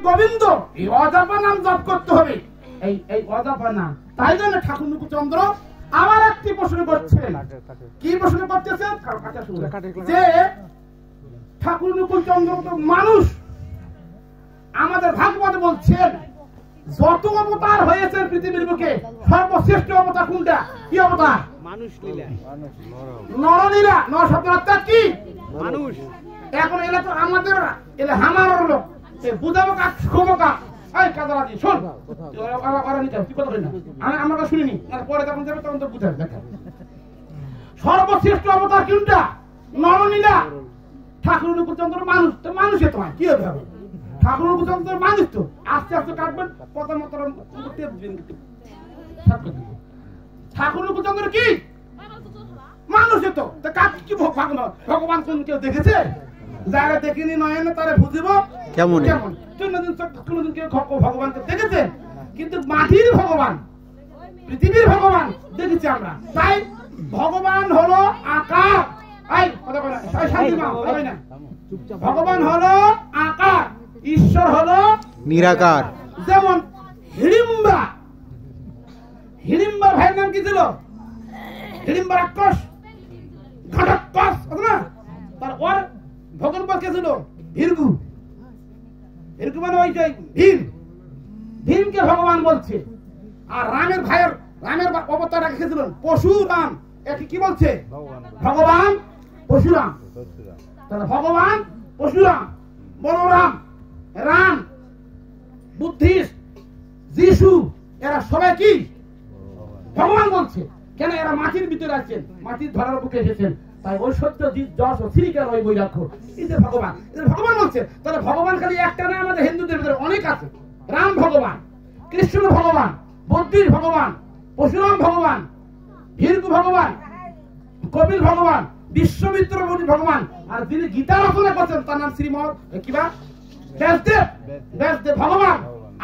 গোবিন্দ, এই অজাপা নাম জপ করতে হবে, এই অজাপা নাম। তাই জন্য ঠাকুর নুকুচন্দ্র আবার একটি প্রশ্ন করছেন। কি প্রশ্ন করতেছেন? যে ঠাকুর নুকুচন্দ্র তো মানুষ, আমাদের ভাগবত বলছেন যত অবতার হয়েছে পৃথিবীর বুকে সর্বশ্রেষ্ঠ অবতার কোনটা? কি অবতার? মানুষ লীলা, নরলীলা। নর শব্দ অর্থাৎ কি? মানুষ। এখন এরা তো আমাদের এরা হামার লোক, বুঝাবো কাক শোবো কাক। এই কাদারাজি শোন, কি কথা বলি না, আমরা শুনিনি, পরে যখন যাবে তখন তো বুঝাবে। দেখা সর্বশ্রেষ্ঠ অবতার কোনটা? নরলীলা। ঠাকুর নুকুচন্দ্র মানুষ, তো মানুষে তোমার কি হবে? ঠাকুর নুকুচন্দ্র মানুষ তো আস্তে আস্তে কাটবেন, প্রথম ঠাকুর নুকুচন্দ্র কি মানুষে তো কি ভগবান কোন কেউ দেখেছে? যারা দেখিনি নয়নে তারা বুঝিব কেমন কেমন। কোনদিন কেউ ভগবানকে দেখেছে? কিন্তু মাটির ভগবান, পৃথিবীর ভগবান দেখেছি আমরা। তাই ভগবান হলো আকার। ভগবান হলো আকার, ঈশ্বর হলো নিরাকার। যেমন হিড়িম্বা, হিড়িম্বার ভাইয়ের নাম কি ছিল? হিড়িম্বা রাক্ষস, ঘটাক্ষস না? তার ওর ভগবান কে ছিল? ভীরগু। ভীরগু মানে ওই যে ভীম, ভীমকে ভগবান বলছে। আর রামের ভাইয়ের, রামের অবতার রেখেছিলেন পশুরাম। একে কি বলছে? ভগবান পশুরাম। তাহলে ভগবান পশুরাম, বলরাম, রাম, বুদ্ধিস্ট, যিশু, এরা সবাই কি ভগবান বলছে। কেন? এরা মাটির ভিতরে আছেন, মাটির ধরার বুকে এসেছেন। তাই ওই সত্য যশ ও শ্রীকার ওই বৈরাগ্য, এদের ভগবান, এদের ভগবান বলছে। তাহলে ভগবান খালি একটা না, আমাদের হিন্দুদের ভিতরে অনেক আছে। রাম ভগবান, কৃষ্ণ ভগবান, বুদ্ধির ভগবান, পরশুরাম ভগবান, ভীরগু ভগবান, কপিল ভগবান, বিশ্বমিত্র ভগবান। আর যিনি গীতা রচনা করছেন তার নাম শ্রীমৎ কিবা ব্যাসদেব। ব্যাসদেব ভগবান।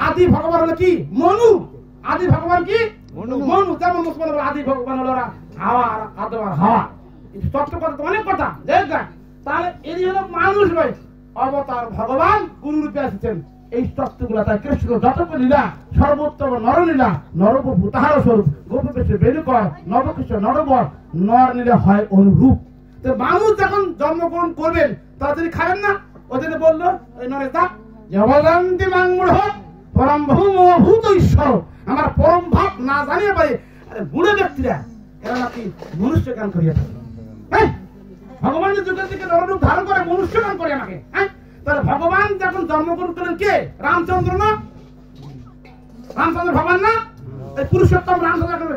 আদি ভগবান হলো কি? মনু। আদি ভগবান কি? মনু। যেমন মুসলমান আদি ভগবান হলো হাওয়া, আদম আর হাওয়া। তত্ত্ব কথা তো অনেক কথা। তাহলে এরই হলো মানুষ নয়, অবতার ভগবান গুরু রূপে আসছেন। এই তত্ত্বগুলা তাই কৃষ্ণ যতক লীলা, সর্বোত্তম নরলীলা, নরবপু তাহার স্বরূপ, গোপীপেশে বেণুকর, নবকৃষ্ণ নরবর, নর লীলা হয় অনুরূপ। তো মানুষ যখন জন্মগ্রহণ করবেন তারা তিনি খাবেন না। ওই জন্য বললো ওই নরেশদা, জবদান্তি মাঙ্গুড় পরম ভূত ঈশ্বর, আমার পরম ভাব না জানিয়ে পারে। আরে বুড়ো ব্যক্তিরা এরা নাকি মনুষ্য গান করিয়া থাকে। ভগবান যে যুগের দিকে নররূপ ধারণ করে মনুষ্য গান করে আমাকে। তাহলে ভগবান যখন জন্মগ্রহণ করেন কে? রামচন্দ্র না? রামচন্দ্র ভগবান না? পুরুষোত্তম রামচন্দ্র